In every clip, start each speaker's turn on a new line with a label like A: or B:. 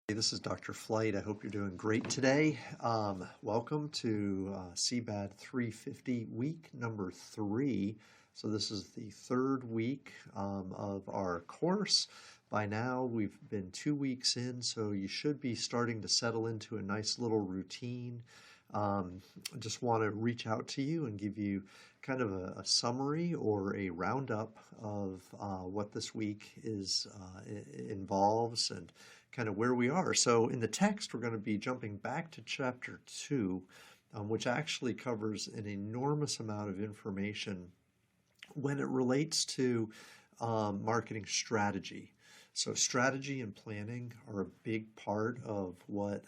A: Hey, this is Dr. Flight. I hope you're doing great today. Welcome to CBAD 350 week number 3. So this is the third week of our course. By now we've been 2 weeks in, so you should be starting to settle into a nice little routine. I just want to reach out to you and give you kind of a summary or a roundup of what this week involves and kind of where we are. So in the text, we're going to be jumping back to chapter 2, which actually covers an enormous amount of information when it relates to marketing strategy. So strategy and planning are a big part of what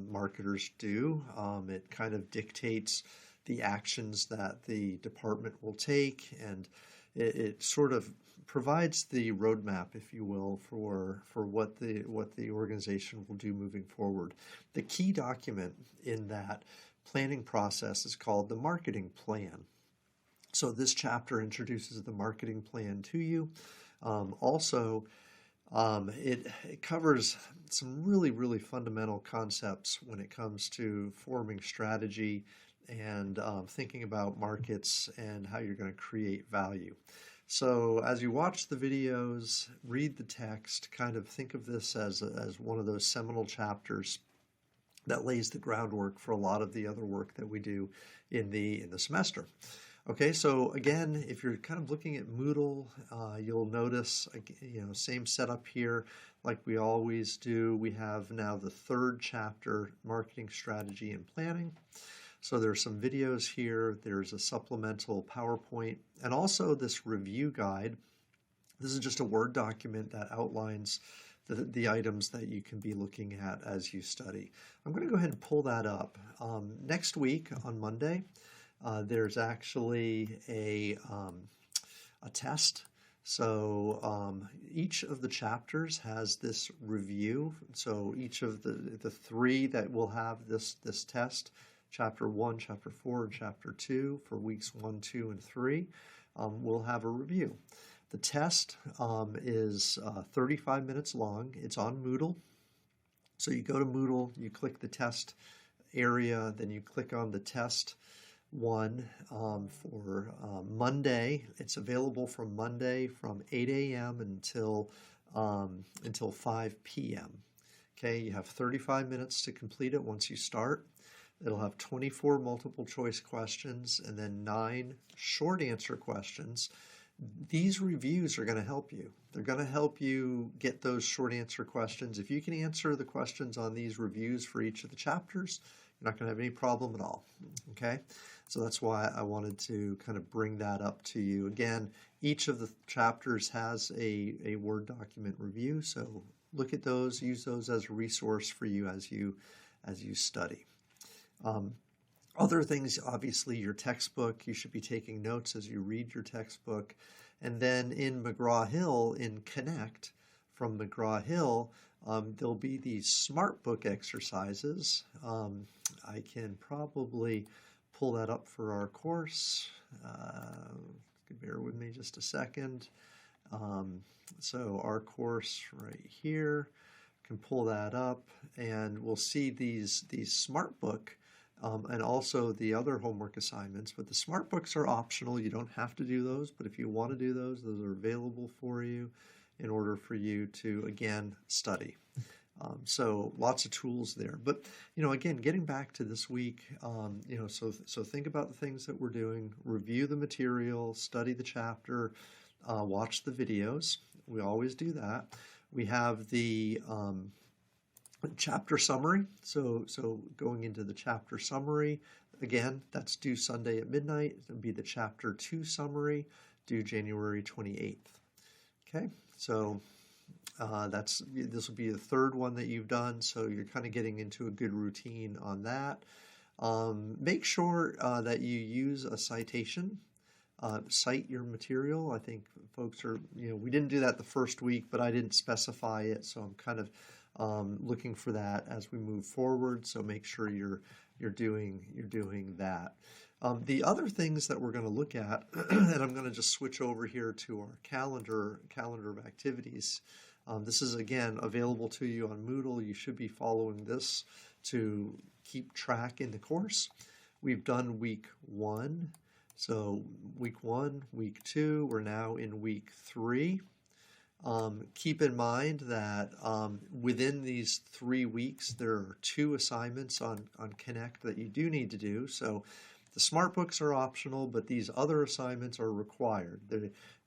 A: marketers do. It kind of dictates the actions that the department will take, and it sort of provides the roadmap, if you will, for what the organization will do moving forward. The key document in that planning process is called the marketing plan. So this chapter introduces the marketing plan to you. It covers some really fundamental concepts when it comes to forming strategy and thinking about markets and how you're going to create value. So as you watch the videos, read the text, kind of think of this as one of those seminal chapters that lays the groundwork for a lot of the other work that we do in the semester. Okay, so again, if you're kind of looking at Moodle, you'll notice, same setup here like we always do. We have now the third chapter, Marketing Strategy and Planning. So there's some videos here, there's a supplemental PowerPoint, and also this review guide. This is just a Word document that outlines the items that you can be looking at as you study. I'm going to go ahead and pull that up. Next week on Monday, there's actually a test. So each of the chapters has this review. So each of the three that will have this test, Chapter 1, Chapter 4, and Chapter 2 for weeks 1, 2, and 3, will have a review. The test is 35 minutes long. It's on Moodle. So you go to Moodle, you click the test area, then you click on the test one for Monday. It's available from Monday from 8 a.m. until 5 p.m. Okay, you have 35 minutes to complete it once you start. It'll have 24 multiple choice questions and then 9 short answer questions. These reviews are going to help you. They're going to help you get those short answer questions. If you can answer the questions on these reviews for each of the chapters, you're not going to have any problem at all. Okay, so that's why I wanted to kind of bring that up to you. Again, each of the chapters has a Word document review, so look at those, use those as a resource for you as you study. Other things, obviously, your textbook. You should be taking notes as you read your textbook. And then in McGraw-Hill, in Connect, from McGraw-Hill, there'll be these smart book exercises. I can probably pull that up for our course. Bear with me just a second. So our course right here, can pull that up, and we'll see these smart book and also the other homework assignments. But the smart books are optional. You don't have to do those, but if you want to do those are available for you in order for you to, again, study. So lots of tools there. But, again, getting back to this week, so think about the things that we're doing, review the material, study the chapter, watch the videos. We always do that. We have the chapter summary. So going into the chapter summary, again, that's due Sunday at midnight. It'll be the chapter 2 summary, due January 28th. Okay, so this will be the third one that you've done, so you're kind of getting into a good routine on that. Make sure that you use a citation. Cite your material. I think folks are, we didn't do that the first week, but I didn't specify it, so I'm kind of looking for that as we move forward. So make sure you're doing that. The other things that we're going to look at, and I'm going to just switch over here to our calendar of activities. This is, again, available to you on Moodle. You should be following this to keep track in the course. We've done week 1. So week 1, week 2, we're now in week 3. Keep in mind that within these 3 weeks, there are 2 assignments on Connect that you do need to do. So the smart books are optional, but these other assignments are required.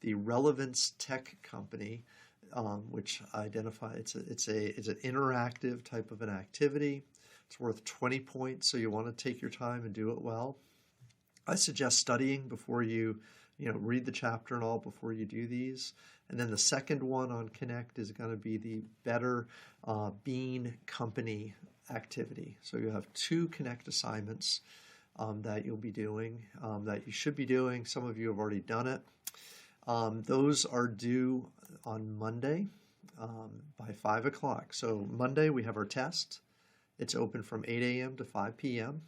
A: The Relevance Tech Company, which identify it's an interactive type of an activity. It's worth 20 points, so you want to take your time and do it well. I suggest studying before you read the chapter and all before you do these. And then the second one on Connect is going to be the Better Bean Company activity. So you have 2 Connect assignments that you'll be doing, that you should be doing. Some of you have already done it. Those are due on Monday by 5 o'clock. So Monday we have our test. It's open from 8 a.m. to 5 p.m.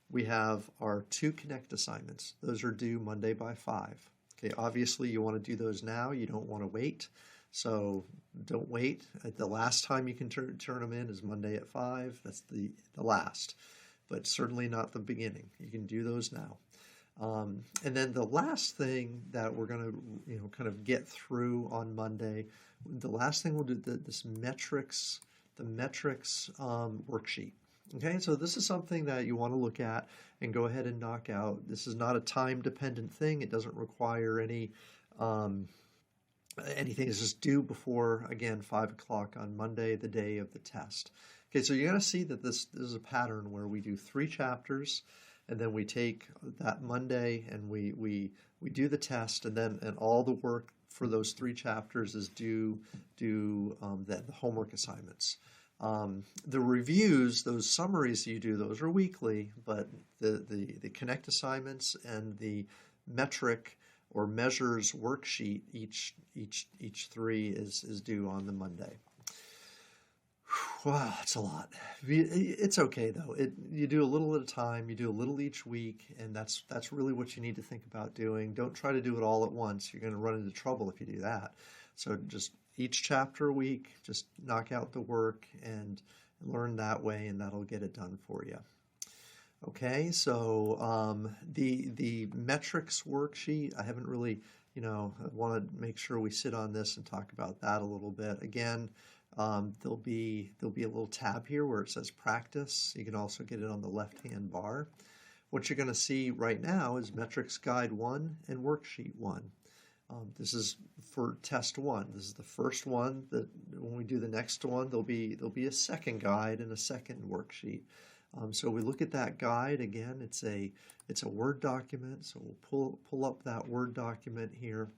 A: We have our 2 Connect assignments. Those are due Monday by 5. Okay, obviously you want to do those now. You don't want to wait. So don't wait. The last time you can turn them in is Monday at 5. That's the last, but certainly not the beginning. You can do those now. And then the last thing that we're going to kind of get through on Monday, the last thing we'll do, the metrics worksheet. Okay, so this is something that you want to look at and go ahead and knock out. This is not a time-dependent thing. It doesn't require anything. It's just due before, again, 5 o'clock on Monday, the day of the test. Okay, so you're going to see that this is a pattern where we do 3 chapters, and then we take that Monday and we do the test, and all the work for those 3 chapters is due the homework assignments. The reviews, those summaries you do, those are weekly, but the Connect assignments and the metric or measures worksheet, each 3 is due on the Monday. Wow, that's a lot. It's okay though. You do a little at a time. You do a little each week, and that's really what you need to think about doing. Don't try to do it all at once. You're going to run into trouble if you do that. So just each chapter a week, just knock out the work and learn that way, and that'll get it done for you. Okay, so the metrics worksheet, I haven't really, I want to make sure we sit on this and talk about that a little bit. Again, there'll be a little tab here where it says practice. You can also get it on the left-hand bar. What you're going to see right now is Metrics Guide 1 and Worksheet 1. This is for test 1. This is the first one. That when we do the next one, there'll be a second guide and a second worksheet. So we look at that guide again. It's a Word document. So we'll pull up that Word document here,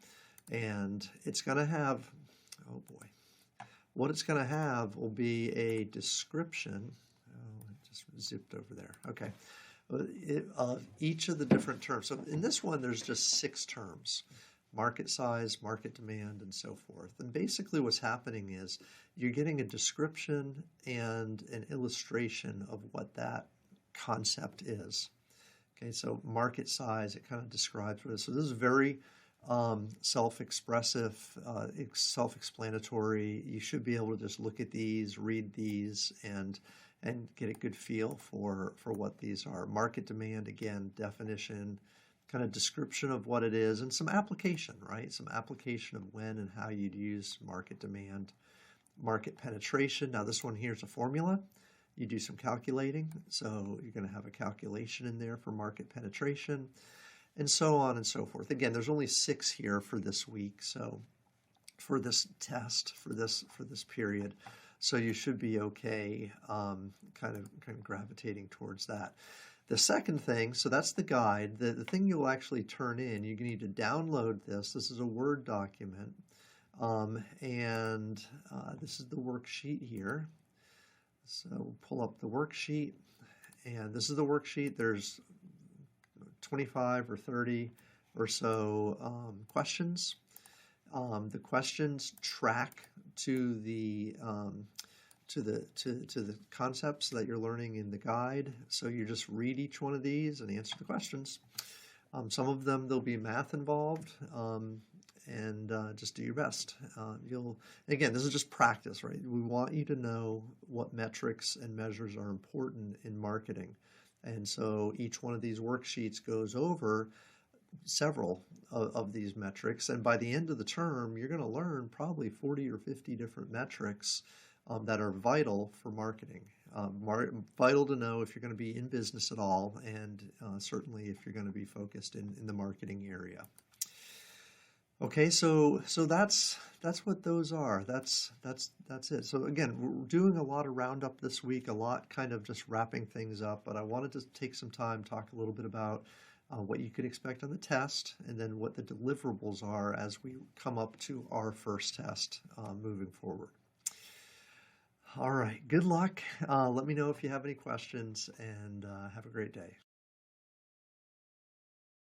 A: and it's going to have, oh boy, what it's going to have will be a description. Oh, it just zipped over there. Okay, of each of the different terms. So in this one, there's just 6 terms. Market size, market demand, and so forth. And basically what's happening is you're getting a description and an illustration of what that concept is. Okay, so market size, it kind of describes what it is. So this is very self-expressive, self-explanatory. You should be able to just look at these, read these, and get a good feel for what these are. Market demand, again, definition, kind of description of what it is, and some application, right? Some application of when and how you'd use market demand. Market penetration, now this one here is a formula. You do some calculating, so you're going to have a calculation in there for market penetration, and so on and so forth. Again, there's only 6 here for this week, so for this test, for this period, so you should be okay, kind of gravitating towards that. The second thing, so that's the guide. The thing you'll actually turn in, you need to download this. This is a Word document, and this is the worksheet here. So we'll pull up the worksheet, and this is the worksheet. There's 25 or 30 or so questions. The questions track to the concepts that you're learning in the guide. So you just read each one of these and answer the questions. Some of them, there'll be math involved, and just do your best. Again, this is just practice, right? We want you to know what metrics and measures are important in marketing. And so each one of these worksheets goes over several of these metrics. And by the end of the term, you're going to learn probably 40 or 50 different metrics that are vital for marketing. Vital to know if you're going to be in business at all, and certainly if you're going to be focused in the marketing area. Okay, so that's what those are. That's it. So again, we're doing a lot of roundup this week, a lot kind of just wrapping things up, but I wanted to take some time, talk a little bit about what you could expect on the test, and then what the deliverables are as we come up to our first test moving forward. All right, good luck. Let me know if you have any questions, and have a great day.